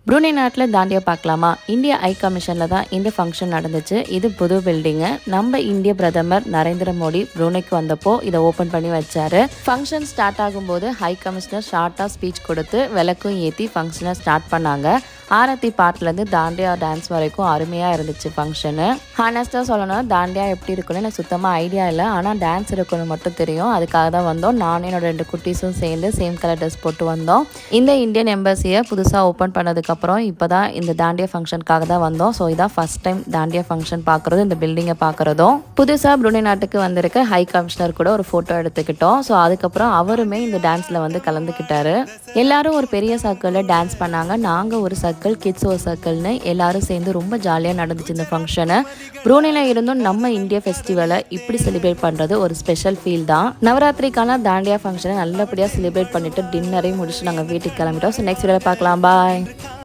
Brunei நாட்டில் தாண்டியா பார்க்கலாமா? இந்திய ஹை கமிஷனில் தான் இந்த ஃபங்க்ஷன் நடந்துச்சு. இது புது பில்டிங்கு. நம்ம இந்திய பிரதமர் நரேந்திர மோடி ப்ரூனேக்கு வந்தப்போ இதை ஓப்பன் பண்ணி வச்சாரு. ஃபங்க்ஷன் ஸ்டார்ட் ஆகும்போது ஹை கமிஷனர் ஷார்ட்டாக ஸ்பீச் கொடுத்து விளக்கும் ஏற்றி ஃபங்க்ஷனை ஸ்டார்ட் பண்ணாங்க. ஆரத்தி பாட்டிலேருந்து தாண்டியா டான்ஸ் வரைக்கும் அருமையாக இருந்துச்சு ஃபங்க்ஷனு. ஹானஸ்ட்டாக சொல்லணும், தாண்டியா எப்படி இருக்குன்னு எனக்கு சுத்தமாக ஐடியா இல்லை. ஆனால் டான்ஸ் இருக்குன்னு மட்டும் தெரியும். அதுக்காக தான் வந்தோம். நானும் என்னோட 2 குட்டீஸும் சேர்ந்து சேம் கலர் ட்ரெஸ் போட்டு வந்தோம். இந்த இந்தியன் எம்பசியை புதுசாக ஓப்பன் பண்ணதுக்கப்புறம் இப்போ தான் இந்த தாண்டியா ஃபங்க்ஷனுக்காக தான் வந்தோம். ஸோ இதான் ஃபஸ்ட் டைம் தாண்டியா ஃபங்க்ஷன் பார்க்குறதும் இந்த பில்டிங்கை பார்க்குறதும். புதுசாக ப்ரூனே நாட்டுக்கு வந்திருக்க ஹை கமிஷனர் கூட ஒரு ஃபோட்டோ எடுத்துக்கிட்டோம். ஸோ அதுக்கப்புறம் அவருமே இந்த டான்ஸில் வந்து கலந்துக்கிட்டாரு. எல்லாரும் ஒரு பெரிய சர்க்கிளில் டான்ஸ் பண்ணாங்க. நாங்கள் ஒரு சர்க்கிள், கிட்ஸ் ஒரு சர்க்கிள்னு எல்லாரும் சேர்ந்து ரொம்ப ஜாலியாக நடந்துச்சு இந்த ஃபங்க்ஷனு. ப்ரூனேல இருந்தும் நம்ம இந்தியா ஃபெஸ்டிவலை இப்படி செலிப்ரேட் பண்ணுறது ஒரு ஸ்பெஷல் ஃபீல் தான். நவராத்திரிக்கான தாண்டியா ஃபங்க்ஷனை நல்லபடியாக செலிப்ரேட் பண்ணிவிட்டு டின்னரையும் முடிச்சு நாங்கள் வீட்டுக்கு கிளம்பிட்டோம். ஸோ நெக்ஸ்ட் வீடியோவில் பார்க்கலாம். பாய்.